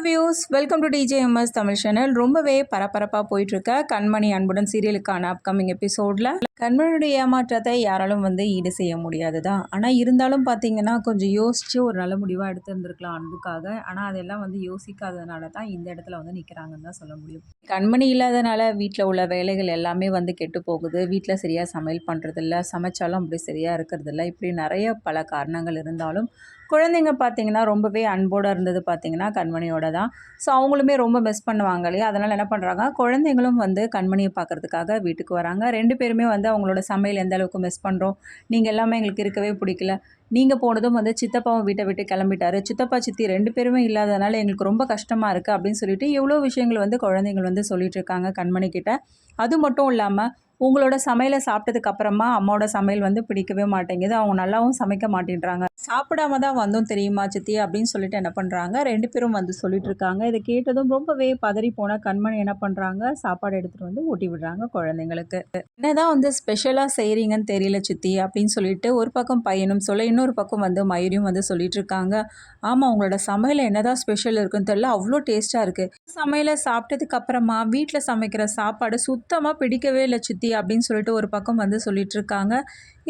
Views welcome to TJMS Tamil channel. ரொம்பவே பரபரப்பாக போயிட்டுருக்க கண்மணி அன்புடன் சீரியலுக்கான அப்கமிங் எபிசோடில் கண்மணியுடைய ஏமாற்றத்தை யாராலும் ஈடு செய்ய முடியாது தான். ஆனால் இருந்தாலும் பார்த்தீங்கன்னா கொஞ்சம் யோசித்து ஒரு நல்ல முடிவாக எடுத்துருந்துருக்கலாம் அன்புக்காக. ஆனால் அதெல்லாம் யோசிக்காததுனால தான் இந்த இடத்துல நிற்கிறாங்கன்னு தான் சொல்ல முடியும். கண்மணி இல்லாதனால வீட்டில் உள்ள வேலைகள் எல்லாமே கெட்டு போகுது. வீட்டில் சரியாக சமையல் பண்ணுறதில்ல, சமைச்சாலும் அப்படி சரியாக இருக்கிறதில்ல. இப்படி நிறைய பல காரணங்கள் இருந்தாலும் குழந்தைங்க பார்த்திங்கன்னா ரொம்பவே அன்போடு இருந்தது பார்த்திங்கன்னா கண்மணியோட தான். ஸோ அவங்களுமே ரொம்ப மிஸ் பண்ணுவாங்க இல்லையா. அதனால் என்ன பண்ணுறாங்க, குழந்தைங்களும் கண்மணியை பார்க்குறதுக்காக வீட்டுக்கு வராங்க. 2 பேருமே அவங்களோட சமையல் எந்த அளவுக்கு மிஸ் பண்ணுறோம், நீங்கள் எல்லாமே எங்களுக்கு இருக்கவே பிடிக்கல, நீங்கள் போனதும் சித்தப்பாவும் வீட்டை விட்டு கிளம்பிட்டாரு, சித்தப்பா சித்தி 2 பேருமே இல்லாதனால எங்களுக்கு ரொம்ப கஷ்டமாக இருக்குது அப்படின்னு சொல்லிட்டு எவ்வளோ விஷயங்கள் குழந்தைங்கள் சொல்லிட்டு இருக்காங்க கண்மணி கிட்ட. அது மட்டும் இல்லாமல் உங்களோட சமையலை சாப்பிட்டதுக்கு அப்புறமா அம்மாவோட சமையல் பிடிக்கவே மாட்டேங்குது, அவங்க நல்லாவும் சமைக்க மாட்டேன்றாங்க, சாப்பிடாம தான் வந்தோம் தெரியுமா சித்தி அப்படின்னு சொல்லிட்டு என்ன பண்ணுறாங்க 2 பேரும் சொல்லிட்டு இருக்காங்க. இதை கேட்டதும் ரொம்பவே பதறி போன கண்மணி என்ன பண்ணுறாங்க, சாப்பாடு எடுத்துகிட்டு ஊட்டி விடுறாங்க குழந்தைங்களுக்கு. என்னதான் ஸ்பெஷலாக செய்கிறீங்கன்னு தெரியல சித்தி அப்படின்னு சொல்லிட்டு ஒரு பக்கம் பையனும் சொல்ல, இன்னொரு பக்கம் மயூரியும் சொல்லிட்டு இருக்காங்க. ஆமாம், உங்களோட சமையல் என்னதான் ஸ்பெஷல் இருக்குன்னு தெரியல, அவ்வளோ டேஸ்ட்டாக இருக்குது. சமையலை சாப்பிட்டதுக்கு அப்புறமா வீட்டில் சமைக்கிற சாப்பாடு சுத்தமாக பிடிக்கவே இல்லை சித்தி அப்படின்னு சொல்லிட்டு ஒரு பக்கம் சொல்லிட்டு இருக்காங்க.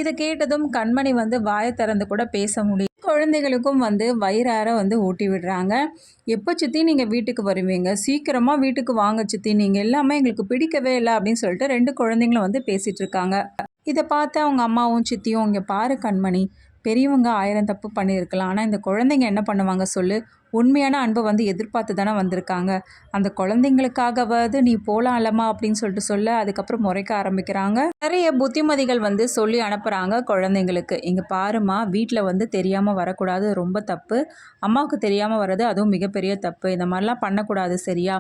இதை கேட்டதும் கண்மணி வாயை திறந்து கூட பேச முடியும். குழந்தைகளுக்கும் வயிறார ஊட்டி விடுறாங்க. எப்போ சித்தி நீங்கள் வீட்டுக்கு வருவீங்க, சீக்கிரமாக வீட்டுக்கு வாங்க சித்தி, நீங்கள் எல்லாமே எங்களுக்கு பிடிக்கவே இல்லை அப்படின்னு சொல்லிட்டு 2 குழந்தைங்களும் பேசிகிட்டு இருக்காங்க. இதை பார்த்து அவங்க அம்மாவும் சித்தியும், இங்கே பாரு கண்மணி, பெரியவங்க 1000 தப்பு பண்ணியிருக்கலாம், ஆனால் இந்த குழந்தைங்க என்ன பண்ணுவாங்க சொல்லு, உண்மையான அன்பை எதிர்பார்த்து தானே வந்திருக்காங்க, அந்த குழந்தைங்களுக்காகவாவது நீ போகலாம்லம்மா அப்படின்னு சொல்லிட்டு சொல்ல, அதுக்கப்புறம் முறைக்க ஆரம்பிக்கிறாங்க. நிறைய புத்திமதிகள் சொல்லி அனுப்புகிறாங்க குழந்தைங்களுக்கு. இங்கே பாருமா, வீட்டில் தெரியாமல் வரக்கூடாது, ரொம்ப தப்பு, அம்மாவுக்கு தெரியாமல் வர்றது அதுவும் மிகப்பெரிய தப்பு, இந்த மாதிரிலாம் பண்ணக்கூடாது சரியா,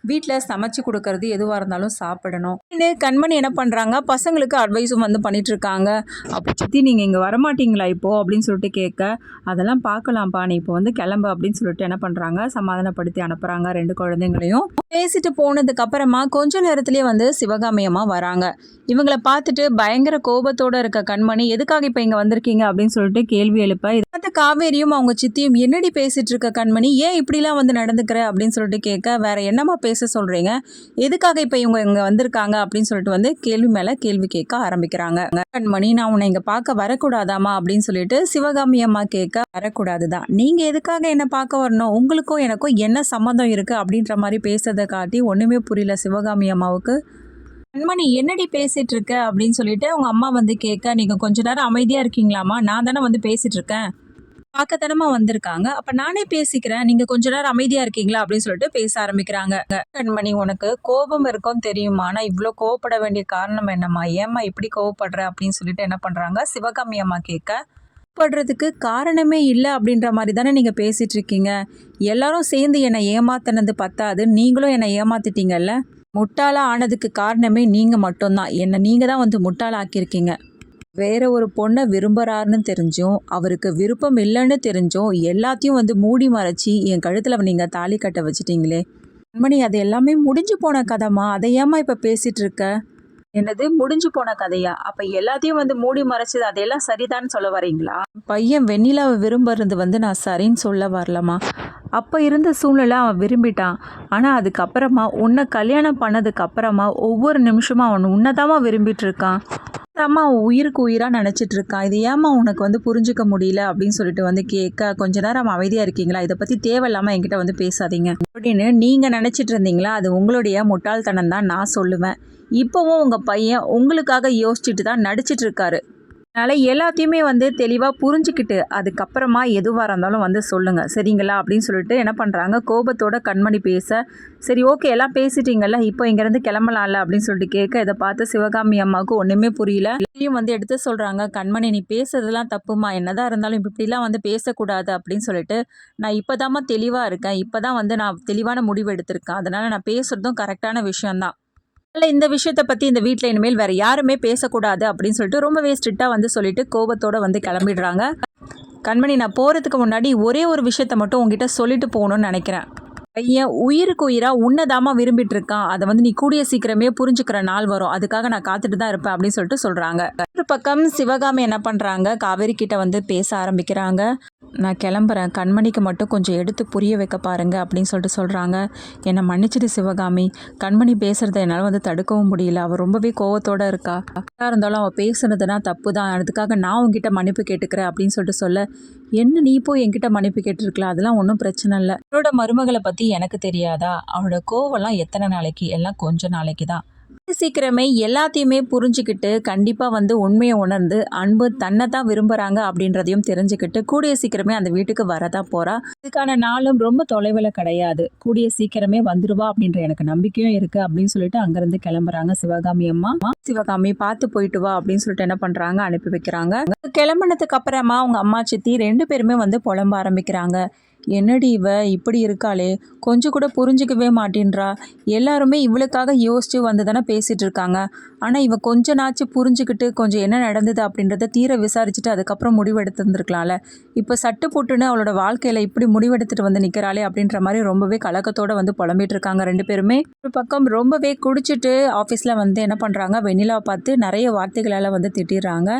வீட்டில் சமைச்சு கொடுக்கறது எதுவாக இருந்தாலும் சாப்பிடணும். கண்மணி என்ன பண்ணுறாங்க, பசங்களுக்கு அட்வைஸும் பண்ணிகிட்ருக்காங்க. அப்போ சித்தி நீங்கள் இங்கே வரமாட்டிங்களா இப்போது அப்படின்னு சொல்லிட்டு கேட்க, அதெல்லாம் பார்க்கலாம்ப்பா, நீ இப்போ கிளம்பு அப்படின்னு சொல்லிட்டு என்ன பண்ணுறாங்க, சமாதானப்படுத்தி அனுப்புகிறாங்க 2 குழந்தைங்களையும். பேசிட்டு போனதுக்கப்புறமா கொஞ்ச நேரத்துலேயே சிவகாமி அம்மா வராங்க. இவங்களை பார்த்துட்டு பயங்கர கோபத்தோடு இருக்க கண்மணி, எதுக்காக இப்போ இங்கே வந்திருக்கீங்க அப்படின்னு சொல்லிட்டு கேள்வி எழுப்ப, இதை காவேரியும் அவங்க சித்தியும், என்னடி பேசிகிட்டு இருக்க கண்மணி, ஏன் இப்படிலாம் நடந்துக்கிற அப்படின்னு சொல்லிட்டு கேட்க, வேற என்னம்மா பேச சொல்கிறீங்க, எதுக்காக இப்போ இவங்க இங்கே வந்திருக்காங்க அப்படின்னு சொல்லிட்டு கேள்வி மேலே கேள்வி கேட்க ஆரம்பிக்கிறாங்க. கண்மணி, நான் உன்னை இங்கே பார்க்க வரக்கூடாதாமா அப்படின்னு சொல்லிட்டு சிவகாமி அம்மா கேட்க, வரக்கூடாது தான், நீங்கள் எதுக்காக என்னை பார்க்க வரணும், உங்களுக்கும் எனக்கும் என்ன சம்மந்தம் இருக்குது அப்படின்ற மாதிரி பேசுறதை காட்டி ஒன்றுமே புரியல சிவகாமி அம்மாவுக்கு. கண்மணி, என்னடி பேசிகிட்டு இருக்க அப்படின்னு சொல்லிட்டு அவங்க அம்மா கேட்க, நீங்கள் கொஞ்ச நேரம் அமைதியாக இருக்கீங்களாமா, நான் தானே பேசிகிட்டு இருக்கேன், பார்க்கத்தனமா வந்திருக்காங்க, அப்ப நானே பேசிக்கிறேன், நீங்க கொஞ்ச நேரம் அமைதியா இருக்கீங்களா அப்படின்னு சொல்லிட்டு பேச ஆரம்பிக்கிறாங்க. கண்மணி, உனக்கு கோபம் இருக்கும் தெரியுமா, ஆனா இவ்வளோ கோவப்பட வேண்டிய காரணம் என்னம்மா, ஏம்மா இப்படி கோவப்படுற அப்படின்னு சொல்லிட்டு என்ன பண்றாங்க சிவகாமி அம்மா கேட்க, படுறதுக்கு காரணமே இல்லை அப்படின்ற மாதிரி தானே நீங்கள் பேசிகிட்டு இருக்கீங்க, எல்லாரும் சேர்ந்து என்னை ஏமாத்தினது பத்தாது, நீங்களும் என்னை ஏமாத்திட்டீங்கல்ல, முட்டாளாக ஆனதுக்கு காரணமே நீங்கள் மட்டும்தான், என்னை நீங்கள் தான் முட்டாளாக்கியிருக்கீங்க, வேற ஒரு பொண்ணை விரும்புகிறாருன்னு தெரிஞ்சும் அவருக்கு விருப்பம் இல்லைன்னு தெரிஞ்சும் எல்லாத்தையும் மூடி மறைச்சி என் கழுத்தில் நீங்கள் தாலி கட்ட வச்சிட்டிங்களே கண்மணி, அது எல்லாமே முடிஞ்சு போன கதைமா, அதை ஏமா இப்போ பேசிகிட்டு இருக்க, என்னது முடிஞ்சு போன கதையா, அப்போ எல்லாத்தையும் மூடி மறைச்சது அதையெல்லாம் சரிதான்னு சொல்ல வரீங்களா, பையன் வெண்ணிலாவை விரும்புறது நான் சரின்னு சொல்ல வரலம்மா, அப்போ இருந்த சூழ்நிலை அவன் விரும்பிட்டான், ஆனால் அதுக்கப்புறமா உன்னை கல்யாணம் பண்ணதுக்கு அப்புறமா ஒவ்வொரு நிமிஷமும் அவன் உன்னைதாம்மா விரும்பிட்டு இருக்கான், அம்மா உயிருக்கு உயிராக நினச்சிட்டு இருக்கான், இது ஏம்மா உனக்கு புரிஞ்சுக்க முடியல அப்படின்னு சொல்லிட்டு கேட்க, கொஞ்ச நேரம் அமைதியாக இருக்கீங்களா, இதை பற்றி தேவையில்லாமல் என்கிட்ட பேசாதீங்க அப்படின்னு நீங்கள் நினச்சிட்டு இருந்தீங்களா, அது உங்களுடைய முட்டாள்தனம் தான் நான் சொல்லுவேன், இப்போவும் உங்கள் பையன் உங்களுக்காக யோசிச்சுட்டு தான் நடிச்சிட்டு இருக்காரு, அதனால் எல்லாத்தையுமே தெளிவாக புரிஞ்சுக்கிட்டு அதுக்கப்புறமா எதுவாக இருந்தாலும் சொல்லுங்கள் சரிங்களா அப்படின்னு சொல்லிட்டு என்ன பண்ணுறாங்க, கோபத்தோட கண்மணி பேச, சரி ஓகே எல்லாம் பேசிட்டீங்கல்ல, இப்போ இங்கேருந்து கிளம்பலாம்ல அப்படின்னு சொல்லிட்டு கேட்க, இதை பார்த்து சிவகாமி அம்மாவுக்கு ஒன்றுமே புரியல. இதையும் எடுத்து சொல்கிறாங்க, கண்மணி நீ பேசுறதுலாம் தப்புமா, என்னதான் இருந்தாலும் இப்படிலாம் பேசக்கூடாது அப்படின்னு சொல்லிட்டு, நான் இப்போ தாம்மா தெளிவாக இருக்கேன், இப்போ தான் நான் தெளிவான முடிவு எடுத்திருக்கேன், அதனால் நான் பேசுகிறதும் கரெக்டான விஷயந்தான், இந்த விஷயத்தை பற்றி இந்த வீட்டில் இனிமேல் வேறு யாருமே பேசக்கூடாது அப்படின்னு சொல்லிட்டு ரொம்பவே ஸ்ட்ரிக்டாக சொல்லிட்டு கோபத்தோடு கிளம்பிடுறாங்க. கண்மணி, நான் போகிறதுக்கு முன்னாடி ஒரே ஒரு விஷயத்த மட்டும் உங்ககிட்ட சொல்லிட்டு போகணும்னு நினைக்கிறேன், என் உயிருக்கு உயிரா உன்னதாமா விரும்பிட்டு இருக்கான். அதை வந்து நீ கூடிய சீக்கிரமே புரிஞ்சுக்கிற நாள் வரும். அதுக்காக நான் காத்துட்டு தான் இருப்பேன் அப்படின்னு சொல்லிட்டு சொல்றாங்க. ஒரு பக்கம் சிவகாமி என்ன பண்றாங்க, காவேரி கிட்ட வந்து பேச ஆரம்பிக்கிறாங்க. நான் கிளம்புறேன், கண்மணிக்கு மட்டும் கொஞ்சம் எடுத்து புரிய வைக்க பாருங்க அப்படின்னு சொல்லிட்டு சொல்றாங்க. என்னை மன்னிச்சிடு சிவகாமி, கண்மணி பேசுறத என்னால் வந்து தடுக்கவும் முடியல. அவள் ரொம்பவே கோவத்தோட இருக்கா. இருந்தாலும் அவள் பேசுனதுன்னா தப்பு தான், அதுக்காக நான் உங்ககிட்ட மன்னிப்பு கேட்டுக்கிறேன் அப்படின்னு சொல்லிட்டு சொல்ல, என்ன நீ போய் என்கிட்ட மன்னிப்பு கேட்டிருக்கலாம், அதெல்லாம் ஒன்றும் பிரச்சனை இல்லை. அவளோட மருமகளை பற்றி எனக்கு தெரியாதா? அவளோட கோவம்லாம் எத்தனை நாளைக்கு? எல்லாம் கொஞ்ச நாளைக்கு தான். சீக்கிரமே எல்லாத்தையுமே புரிஞ்சுக்கிட்டு கண்டிப்பாக வந்து உண்மையை உணர்ந்து அன்பு தன்னை தான் விரும்புகிறாங்க அப்படின்றதையும் தெரிஞ்சுக்கிட்டு கூடிய சீக்கிரமே அந்த வீட்டுக்கு வரதான் போகிறா. இதுக்கான நாளும் ரொம்ப தொலைவில் கிடையாது, கூடிய சீக்கிரமே வந்துடுவா அப்படின்ற எனக்கு நம்பிக்கையும் இருக்குது அப்படின்னு சொல்லிட்டு அங்கேருந்து கிளம்புறாங்க சிவகாமி அம்மா. சிவகாமி பார்த்து போயிட்டு வா அப்படின்னு சொல்லிட்டு என்ன பண்ணுறாங்க, அனுப்பி வைக்கிறாங்க. கிளம்புனதுக்கு அப்புறமா அவங்க அம்மா சித்தி 2 பேருமே வந்து புலம்ப ஆரம்பிக்கிறாங்க. என்னடி இவ இப்படி இருக்காளே, கொஞ்சம் கூட புரிஞ்சிக்கவே மாட்டேன்றா. எல்லாருமே இவளுக்காக யோசிச்சு வந்து தானே பேசிட்டு இருக்காங்க. ஆனால் இவ கொஞ்ச நாச்சு புரிஞ்சுக்கிட்டு கொஞ்சம் என்ன நடந்தது அப்படின்றத தீர விசாரிச்சுட்டு அதுக்கப்புறம் முடிவெடுத்துருந்துருக்கலாம்ல. இப்போ சட்டு போட்டுன்னு அவளோட வாழ்க்கையில் இப்படி முடிவெடுத்துட்டு வந்து நிற்கிறாளே அப்படின்ற மாதிரி ரொம்பவே கலக்கத்தோடு வந்து புலம்பிட்டு இருக்காங்க 2 பேருமே. ஒரு பக்கம் ரொம்பவே குடிச்சிட்டு ஆஃபீஸில் வந்து என்ன பண்ணுறாங்க, வெண்ணிலாவை பார்த்து நிறைய வார்த்தைகளால் வந்து திட்டிடுறாங்க.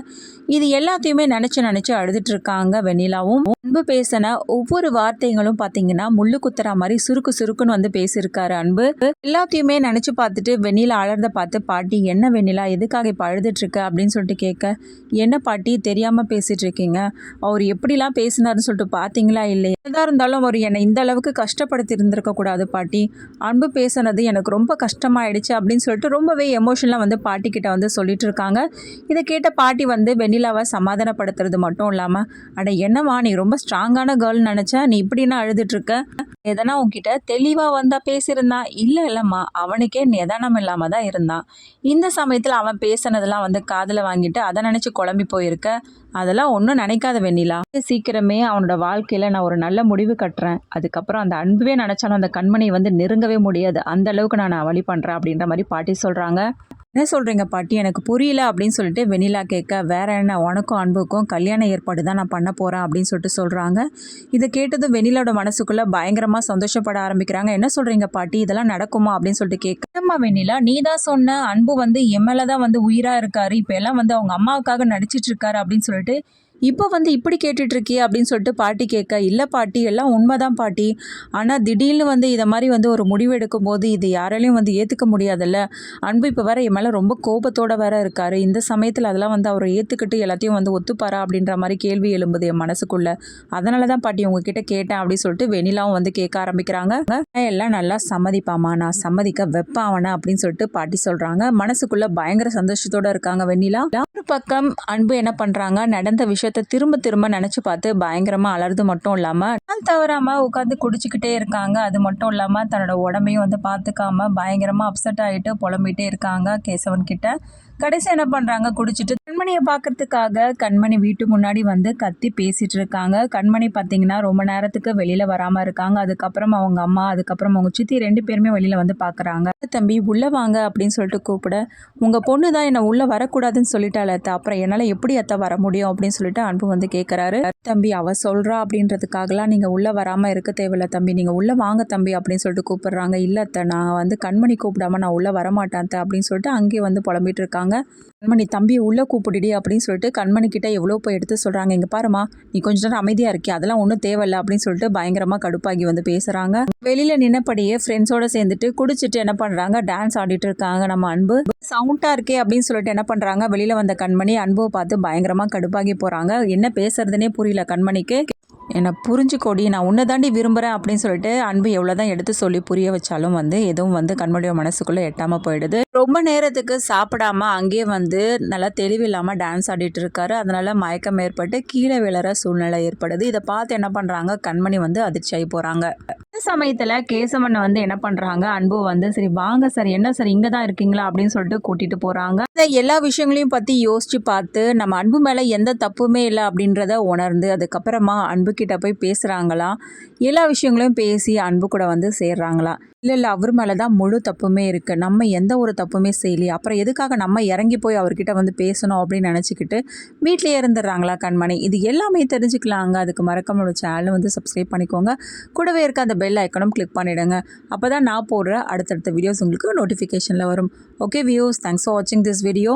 இது எல்லாத்தையுமே நினச்சி அழுதுட்டு இருக்காங்க வெண்ணிலாவும். அன்பு பேசின ஒவ்வொரு வார்த்தைகளும் பார்த்தீங்கன்னா முள்ளு குத்துற மாதிரி சுருக்குன்னு வந்து பேசியிருக்காரு அன்பு. எல்லாத்தையுமே நினச்சி பார்த்துட்டு வெண்ணிலா அழறத பார்த்து, பாட்டி என்ன வெண்ணிலா எதுக்காக இப்போ அழுதுட்டு இருக்க அப்படின்னு சொல்லிட்டு கேட்க, என்ன பாட்டி தெரியாமல் பேசிட்டு இருக்கீங்க, அவர் எப்படிலாம் பேசினாருன்னு சொல்லிட்டு பார்த்தீங்களா இல்லையா? எதாக இருந்தாலும் அவர் என்னை இந்த அளவுக்கு கஷ்டப்படுத்தி இருந்திருக்க கூடாது பாட்டி. அன்பு பேசுனது எனக்கு ரொம்ப கஷ்டமாயிடுச்சு அப்படின்னு சொல்லிட்டு ரொம்பவே எமோஷனலாக வந்து பாட்டி கிட்ட வந்து சொல்லிட்டு இருக்காங்க. இதை கேட்ட பாட்டி வந்து வெண்ணிலாவை சமாதானப்படுத்துறது மட்டும் இல்லாமல், அட என்னவா நீ ரொம்ப ஸ்ட்ராங்கான கேர்ள் நினச்சா, நீ இப்படின்னா அழுதுட்ருக்க, எதனா உன்கிட்ட தெளிவாக வந்தால் பேசியிருந்தான். இல்லைம்மா, அவனுக்கே நிதானம் இல்லாமல் தான் இருந்தான். இந்த சமயத்தில் அவன் பேசினதெல்லாம் வந்து காதில் வாங்கிட்டு அதை நினச்சி குழம்பி போயிருக்க. அதெல்லாம் ஒன்றும் நினைக்காத வெண்ணிலா, சீக்கிரமே அவனோட வாழ்க்கையில் நான் ஒரு நல்ல முடிவு கட்டுறேன். அதுக்கப்புறம் அந்த அன்புவே நினச்சாலும் அந்த கண்மணியை வந்து நெருங்கவே முடியாது, அந்த அளவுக்கு நான் வழி பண்ணுறேன் அப்படின்ற மாதிரி பாட்டி சொல்கிறாங்க. என்ன சொல்கிறீங்க பாட்டி, எனக்கு புரியல அப்படின்னு சொல்லிட்டு வெண்ணிலா கேட்க, வேற என்ன, உனக்கும் அன்புக்கும் கல்யாண ஏற்பாடு தான் நான் பண்ண போகிறேன் அப்படின்னு சொல்லிட்டு சொல்கிறாங்க. இதை கேட்டதும் வெண்ணிலாவோட மனசுக்குள்ளே பயங்கரமாக சந்தோஷப்பட ஆரம்பிக்கிறாங்க. என்ன சொல்கிறீங்க பாட்டி, இதெல்லாம் நடக்குமா அப்படின்னு சொல்லிட்டு கேட்க, அம்மா வெண்ணிலா நீ தான் சொன்ன அன்பு வந்து எம்எல்ஏ தான் வந்து உயிராக இருக்காரு, இப்போ எல்லாம் வந்து அவங்க அம்மாவுக்காக நடிச்சிட்டு இருக்காரு அப்படின்னு சொல்லிட்டு இப்போ வந்து இப்படி கேட்டுட்ருக்கியே அப்படின்னு சொல்லிட்டு பாட்டி கேட்க, இல்லை பாட்டி எல்லாம் உண்மைதான் பாட்டி, ஆனால் திடீர்னு வந்து இதை மாதிரி வந்து ஒரு முடிவு எடுக்கும் போது இது யாராலையும் வந்து ஏற்றுக்க முடியாதுல்ல. அன்பு இப்போ வேற என் மேலே ரொம்ப கோபத்தோடு வேற இருக்காரு. இந்த சமயத்தில் அதெல்லாம் வந்து அவரை ஏற்றுக்கிட்டு எல்லாத்தையும் வந்து ஒத்துப்பாரா அப்படின்ற மாதிரி கேள்வி எழும்புது என் மனசுக்குள்ளே. அதனால தான் பாட்டி உங்ககிட்ட கேட்டேன் அப்படின்னு சொல்லிட்டு வெண்ணிலாவும் வந்து கேட்க ஆரம்பிக்கிறாங்க. எல்லாம் நல்லா சம்மதிப்பாமா, நான் சம்மதிக்க வெப்பாவன அப்படின்னு சொல்லிட்டு பாட்டி சொல்கிறாங்க. மனசுக்குள்ளே பயங்கர சந்தோஷத்தோடு இருக்காங்க வெண்ணிலா. ஒரு பக்கம் அன்பு என்ன பண்ணுறாங்க, நடந்த விஷயம் திரும்ப நினைச்சு பார்த்து பயங்கரமா அலறது மட்டும் இல்லாம நாள் தவறாம உட்காந்து குடிச்சுக்கிட்டே இருக்காங்க. அது மட்டும் இல்லாம தன்னோட உடம்பையும் வந்து பார்த்துக்காம பயங்கரமா அப்செட் ஆகிட்டு புலம்பிட்டே இருக்காங்க கேசவன் கிட்ட. கடைசி என்ன பண்றாங்க, குடிச்சிட்டு கண்மணியை பார்க்கறதுக்காக கண்மணி வீட்டு முன்னாடி வந்து கத்தி பேசிட்டு இருக்காங்க. கண்மணி பார்த்தீங்கன்னா ரொம்ப நேரத்துக்கு வெளியில வராம இருக்காங்க. அதுக்கப்புறம் அவங்க அம்மா, அதுக்கப்புறம் அவங்க சித்தி 2 பேருமே வெளியில வந்து பாக்குறாங்க. தம்பி உள்ள வாங்க அப்படின்னு சொல்லிட்டு கூப்பிட, உங்க பொண்ணு தான் என்ன உள்ள வரக்கூடாதுன்னு சொல்லிட்டாள் அத்தை, அப்புறம் என்னால எப்படி அத்தை வர முடியும் அப்படின்னு சொல்லிட்டு அன்பு வந்து கேட்குறாரு. தம்பி அவ சொல்றா அப்படின்றதுக்காகலாம் நீங்க உள்ள வராம இருக்க தேவையில்ல தம்பி, நீங்க உள்ள வாங்க தம்பி அப்படின்னு சொல்லிட்டு கூப்பிடுறாங்க. இல்ல அத்தை, நான் வந்து கண்மணி கூப்பிடாம நான் உள்ள வரமாட்டேன் அத்தை அப்படின்னு சொல்லிட்டு அங்கேயே வந்து புலம்பிட்டு இருக்காங்க. கண்மணி தம்பியை உள்ள கூப்பிடுடி அப்படின்னு சொல்லிட்டு கண்மணி கிட்ட எவ்வளோ போய் எடுத்து சொல்றாங்க. இங்க பாருமா, நீ கொஞ்ச நேரம் அமைதியா இருக்கே, அதெல்லாம் ஒன்றும் தேவையில்ல அப்படின்னு சொல்லிட்டு பயங்கரமா கடுப்பாகி வந்து பேசுறாங்க. வெளியில நின்னபடியே ஃப்ரெண்ட்ஸோட சேர்ந்துட்டு குடிச்சிட்டு என்ன பண்றாங்க, டான்ஸ் ஆடிட்டு இருக்காங்க. நம்ம அன்பு சவுண்டா இருக்கே அப்படின்னு சொல்லிட்டு என்ன பண்றாங்க, வெளியில வந்த கண்மணி அன்புவை பார்த்து பயங்கரமா கடுப்பாகி போறாங்க. என்ன பேசுறதுனே புரியல கண்மணிக்கு. என்னை புரிஞ்சுக்கோடி, நான் உன்னை தாண்டி விரும்புகிறேன் அப்படின்னு சொல்லிட்டு அன்பு எவ்வளோதான் எடுத்து சொல்லி புரிய வச்சாலும் வந்து எதுவும் வந்து கண்மணியோட மனசுக்குள்ளே எட்டாமல் போயிடுது. ரொம்ப நேரத்துக்கு சாப்பிடாம அங்கேயே வந்து நல்லா தெளிவில்லாமல் டான்ஸ் ஆடிட்டு இருக்காரு. அதனால மயக்கம் ஏற்பட்டு கீழே விழற சூழ்நிலை ஏற்படுது. இதை பார்த்து என்ன பண்ணுறாங்க, கண்மணி வந்து அதிர்ச்சி ஆகி போகிறாங்க. இந்த சமயத்தில் கேசவன் வந்து என்ன பண்ணுறாங்க, அன்பு வந்து சரி வாங்க சார், என்ன சார் இங்கே தான் இருக்கீங்களா அப்படின்னு சொல்லிட்டு கூட்டிகிட்டு போகிறாங்க. எல்லா விஷயங்களையும் பற்றி யோசித்து பார்த்து நம்ம அன்பு மேலே எந்த தப்புமே இல்லை அப்படின்றத உணர்ந்து அதுக்கப்புறமா அன்புக்கிட்ட போய் பேசுகிறாங்களா, எல்லா விஷயங்களையும் பேசி அன்பு கூட வந்து சேர்றாங்களா, இல்லை அவர் மேலே தான் முழு தப்புமே இருக்குது, நம்ம எந்த ஒரு தப்புமே செய்யலையே, அப்புறம் எதுக்காக நம்ம இறங்கி போய் அவர்கிட்ட வந்து பேசணும் அப்படின்னு நினச்சிக்கிட்டு வீட்டிலேயே இருந்துடுறாங்களா கண்மணி. இது எல்லாமே தெரிஞ்சுக்கலாங்க. அதுக்கு மறக்காம நம்மளோட சேனலை வந்து சப்ஸ்கிரைப் பண்ணிக்கோங்க. கூடவே இருக்க அந்த பெல் ஐக்கனும் கிளிக் பண்ணிவிடுங்க. அப்போ தான் நான் போடுற அடுத்தடுத்த வீடியோஸ் உங்களுக்கு நோட்டிஃபிகேஷனில் வரும். ஓகே வியூஸ், தேங்க்ஸ் ஃபார் வாட்சிங் திஸ் வீடியோ.